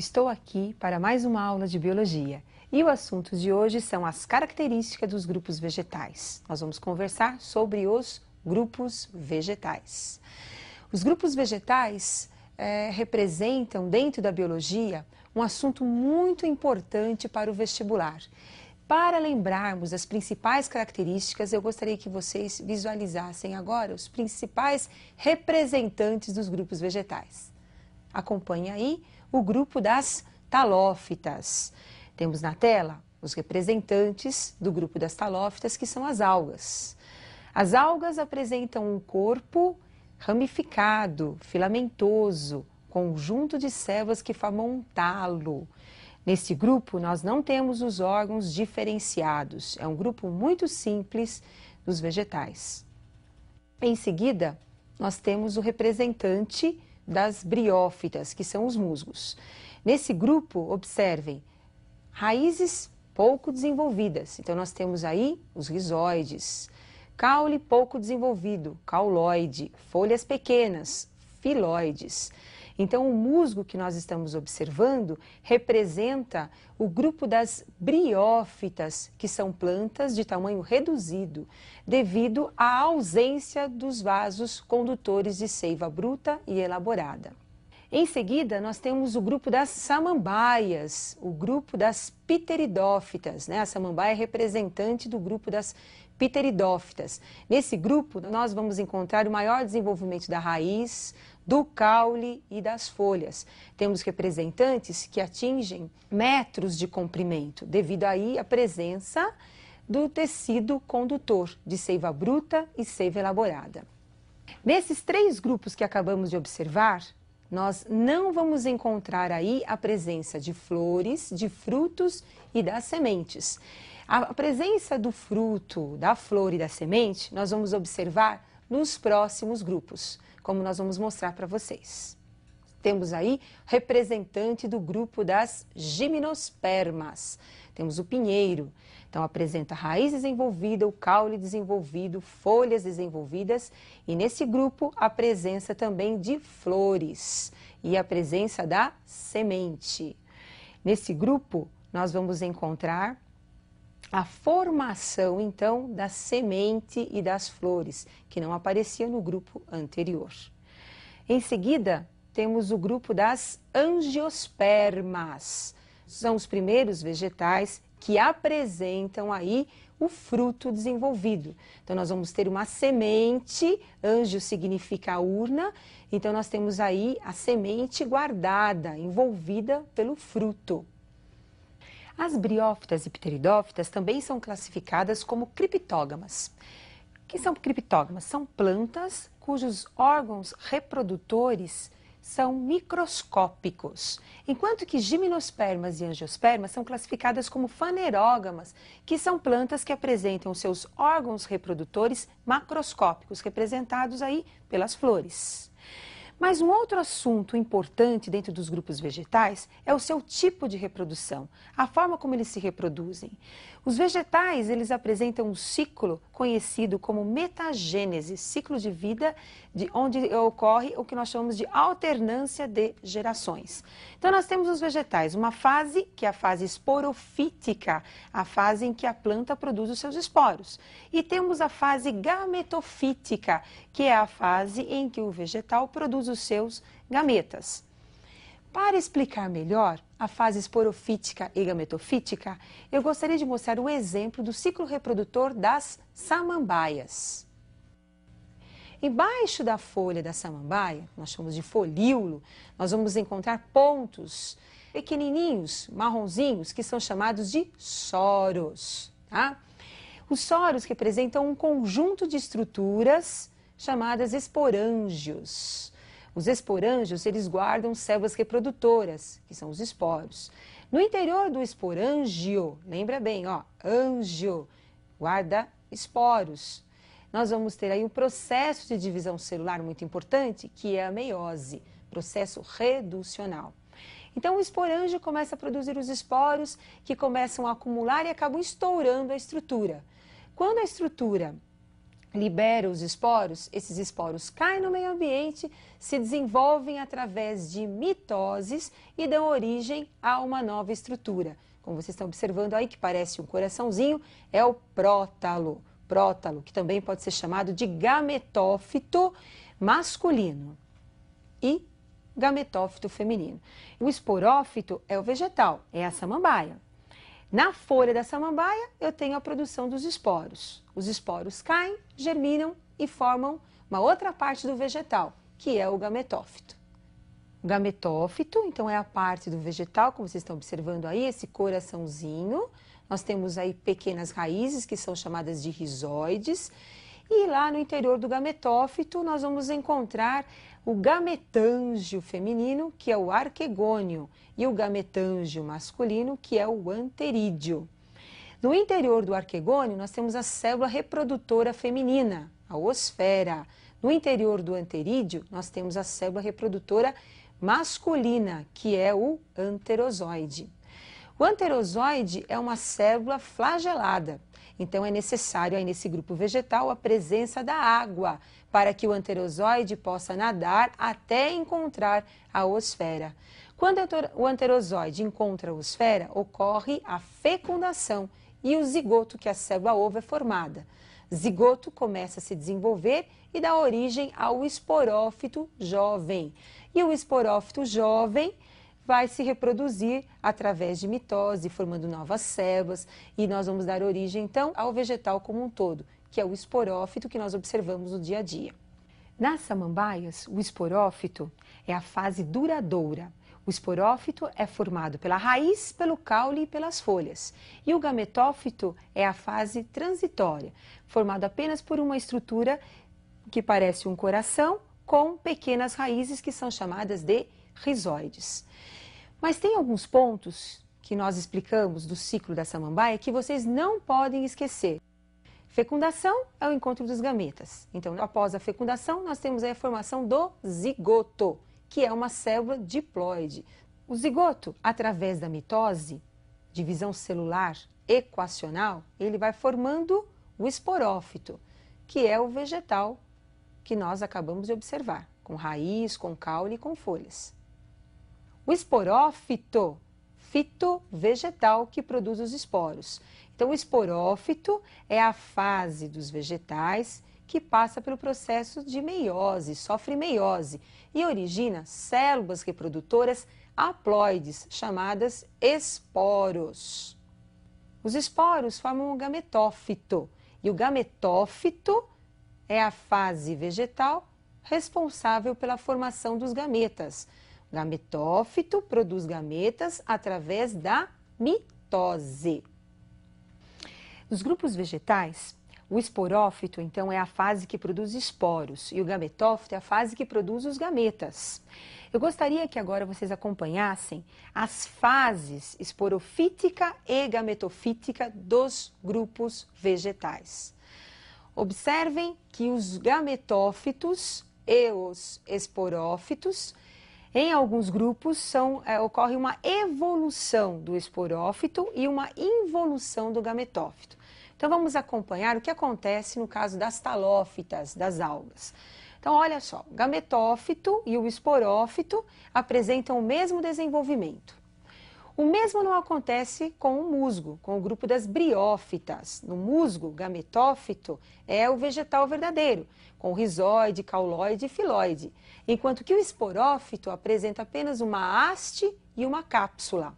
Estou aqui para mais uma aula de biologia e o assunto de hoje são as características dos grupos vegetais. Nós vamos conversar sobre os grupos vegetais. Os grupos vegetais representam dentro da biologia um assunto muito importante para o vestibular. Para lembrarmos as principais características, eu gostaria que vocês visualizassem agora os principais representantes dos grupos vegetais. Acompanhe aí o grupo das talófitas. Temos na tela os representantes do grupo das talófitas, que são as algas. As algas apresentam um corpo ramificado, filamentoso, conjunto de células que formam um talo. Neste grupo, nós não temos os órgãos diferenciados. É um grupo muito simples dos vegetais. Em seguida, nós temos o representante das briófitas, que são os musgos. Nesse grupo, observem, raízes pouco desenvolvidas. Então, nós temos aí os rizóides, caule pouco desenvolvido, cauloide, folhas pequenas, filóides. Então, o musgo que nós estamos observando representa o grupo das briófitas, que são plantas de tamanho reduzido, devido à ausência dos vasos condutores de seiva bruta e elaborada. Em seguida, nós temos o grupo das samambaias, o grupo das pteridófitas, né? A samambaia é representante do grupo das pteridófitas. Nesse grupo, nós vamos encontrar o maior desenvolvimento da raiz, do caule e das folhas. Temos representantes que atingem metros de comprimento, devido aí à presença do tecido condutor de seiva bruta e seiva elaborada. Nesses três grupos que acabamos de observar, nós não vamos encontrar aí a presença de flores, de frutos e das sementes. A presença do fruto, da flor e da semente, nós vamos observar nos próximos grupos, como nós vamos mostrar para vocês. Temos aí representante do grupo das gimnospermas. Temos o pinheiro, então apresenta raiz desenvolvida, o caule desenvolvido, folhas desenvolvidas e nesse grupo a presença também de flores e a presença da semente. Nesse grupo nós vamos encontrar a formação, então, da semente e das flores, que não aparecia no grupo anterior. Em seguida, temos o grupo das angiospermas. São os primeiros vegetais que apresentam aí o fruto desenvolvido. Então, nós vamos ter uma semente, anjo significa urna, então nós temos aí a semente guardada, envolvida pelo fruto. As briófitas e pteridófitas também são classificadas como criptógamas. O que são criptógamas? São plantas cujos órgãos reprodutores são microscópicos, enquanto que gimnospermas e angiospermas são classificadas como fanerógamas, que são plantas que apresentam seus órgãos reprodutores macroscópicos, representados aí pelas flores. Mas um outro assunto importante dentro dos grupos vegetais é o seu tipo de reprodução, a forma como eles se reproduzem. Os vegetais, eles apresentam um ciclo conhecido como metagênese, ciclo de vida onde ocorre o que nós chamamos de alternância de gerações. Então, nós temos os vegetais, uma fase que é a fase esporofítica, a fase em que a planta produz os seus esporos. E temos a fase gametofítica, que é a fase em que o vegetal produz os seus gametas. Para explicar melhor a fase esporofítica e gametofítica, eu gostaria de mostrar o exemplo do ciclo reprodutor das samambaias. Embaixo da folha da samambaia, nós chamamos de folíolo, nós vamos encontrar pontos pequenininhos, marronzinhos, que são chamados de soros. Tá? Os soros representam um conjunto de estruturas chamadas esporângios. Os esporângios, eles guardam células reprodutoras, que são os esporos. No interior do esporângio, lembra bem, ó, ângio, guarda esporos. Nós vamos ter aí um processo de divisão celular muito importante, que é a meiose, processo reducional. Então, o esporângio começa a produzir os esporos que começam a acumular e acabam estourando a estrutura. Quando a estrutura libera os esporos, esses esporos caem no meio ambiente, se desenvolvem através de mitoses e dão origem a uma nova estrutura. Como vocês estão observando aí, que parece um coraçãozinho, é o prótalo. Prótalo, que também pode ser chamado de gametófito masculino e gametófito feminino. O esporófito é o vegetal, é a samambaia. Na folha da samambaia, eu tenho a produção dos esporos. Os esporos caem, germinam e formam uma outra parte do vegetal, que é o gametófito. O gametófito, então, é a parte do vegetal, como vocês estão observando aí, esse coraçãozinho. Nós temos aí pequenas raízes, que são chamadas de rizóides. E lá no interior do gametófito, nós vamos encontrar o gametângio feminino, que é o arquegônio, e o gametângio masculino, que é o anterídeo. No interior do arquegônio, nós temos a célula reprodutora feminina, a osfera. No interior do anterídeo, nós temos a célula reprodutora masculina, que é o anterozoide. O anterozoide é uma célula flagelada. Então, é necessário aí nesse grupo vegetal a presença da água para que o anterozoide possa nadar até encontrar a osfera. Quando o anterozoide encontra a osfera, ocorre a fecundação e o zigoto, que é a célula ovo, é formada. Zigoto começa a se desenvolver e dá origem ao esporófito jovem. E o esporófito jovem vai se reproduzir através de mitose, formando novas células, e nós vamos dar origem, então, ao vegetal como um todo, que é o esporófito que nós observamos no dia a dia. Nas samambaias, o esporófito é a fase duradoura. O esporófito é formado pela raiz, pelo caule e pelas folhas. E o gametófito é a fase transitória, formado apenas por uma estrutura que parece um coração, com pequenas raízes que são chamadas de rizóides. Mas tem alguns pontos que nós explicamos do ciclo da samambaia que vocês não podem esquecer. Fecundação é o encontro dos gametas. Então, após a fecundação, nós temos aí a formação do zigoto, que é uma célula diploide. O zigoto, através da mitose, divisão celular equacional, ele vai formando o esporófito, que é o vegetal que nós acabamos de observar, com raiz, com caule e com folhas. O esporófito, fito vegetal que produz os esporos. Então, o esporófito é a fase dos vegetais que passa pelo processo de meiose, sofre meiose e origina células reprodutoras haploides, chamadas esporos. Os esporos formam o gametófito e o gametófito é a fase vegetal responsável pela formação dos gametas. O gametófito produz gametas através da mitose. Nos grupos vegetais, o esporófito, então, é a fase que produz esporos e o gametófito é a fase que produz os gametas. Eu gostaria que agora vocês acompanhassem as fases esporofítica e gametofítica dos grupos vegetais. Observem que os gametófitos e os esporófitos, em alguns grupos, ocorre uma evolução do esporófito e uma involução do gametófito. Então, vamos acompanhar o que acontece no caso das talófitas, das algas. Então, olha só, o gametófito e o esporófito apresentam o mesmo desenvolvimento. O mesmo não acontece com o musgo, com o grupo das briófitas. No musgo, o gametófito é o vegetal verdadeiro, com rizóide, cauloide e filóide, enquanto que o esporófito apresenta apenas uma haste e uma cápsula.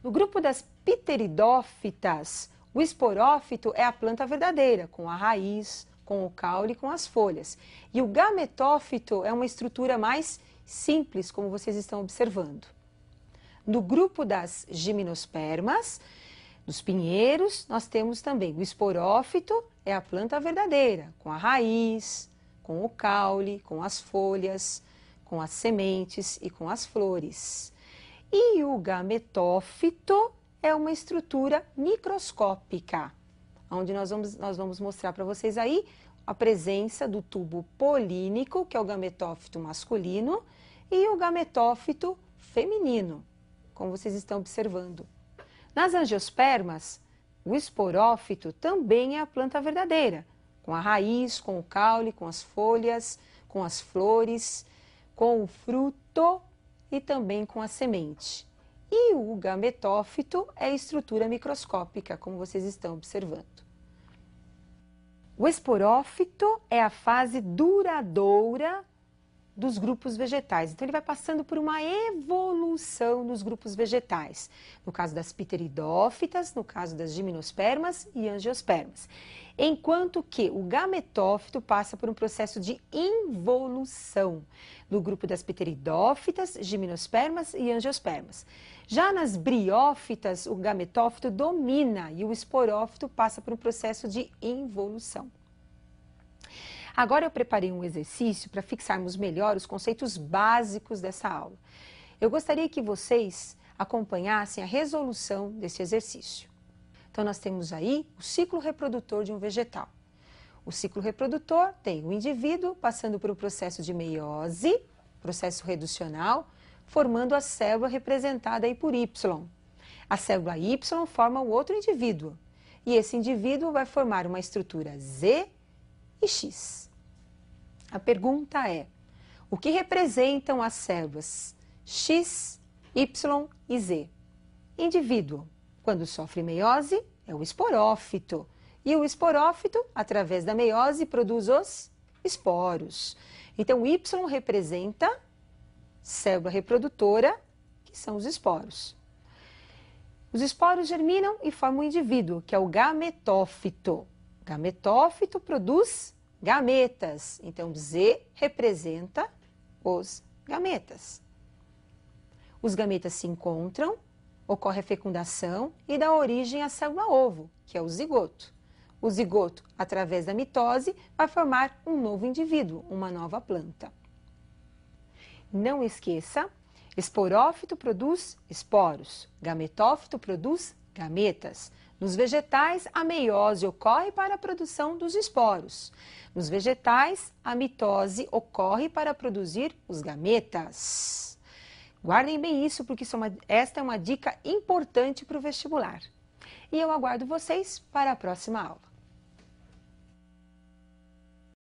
No grupo das pteridófitas, o esporófito é a planta verdadeira, com a raiz, com o caule e com as folhas. E o gametófito é uma estrutura mais simples, como vocês estão observando. No grupo das gimnospermas, dos pinheiros, nós temos também o esporófito, é a planta verdadeira, com a raiz, com o caule, com as folhas, com as sementes e com as flores. E o gametófito é uma estrutura microscópica, onde nós vamos mostrar para vocês aí a presença do tubo polínico, que é o gametófito masculino, e o gametófito feminino, como vocês estão observando. Nas angiospermas, o esporófito também é a planta verdadeira, com a raiz, com o caule, com as folhas, com as flores, com o fruto e também com a semente. E o gametófito é a estrutura microscópica, como vocês estão observando. O esporófito é a fase duradoura dos grupos vegetais. Então, ele vai passando por uma evolução nos grupos vegetais. No caso das pteridófitas, no caso das gimnospermas e angiospermas. Enquanto que o gametófito passa por um processo de involução no grupo das pteridófitas, gimnospermas e angiospermas. Já nas briófitas, o gametófito domina e o esporófito passa por um processo de involução. Agora eu preparei um exercício para fixarmos melhor os conceitos básicos dessa aula. Eu gostaria que vocês acompanhassem a resolução desse exercício. Então, nós temos aí o ciclo reprodutor de um vegetal. O ciclo reprodutor tem o indivíduo passando por um processo de meiose, processo reducional, formando a célula representada aí por Y. A célula Y forma o outro indivíduo. E esse indivíduo vai formar uma estrutura Z e X. A pergunta é, o que representam as células X, Y e Z? Indivíduo, quando sofre meiose, é o esporófito. E o esporófito, através da meiose, produz os esporos. Então, Y representa célula reprodutora, que são os esporos. Os esporos germinam e formam um indivíduo, que é o gametófito. Gametófito produz gametas. Então, Z representa os gametas. Os gametas se encontram, ocorre a fecundação e dá origem à célula-ovo, que é o zigoto. O zigoto, através da mitose, vai formar um novo indivíduo, uma nova planta. Não esqueça, esporófito produz esporos, gametófito produz gametas. Nos vegetais, a meiose ocorre para a produção dos esporos. Nos vegetais, a mitose ocorre para produzir os gametas. Guardem bem isso, porque esta é uma dica importante para o vestibular. E eu aguardo vocês para a próxima aula.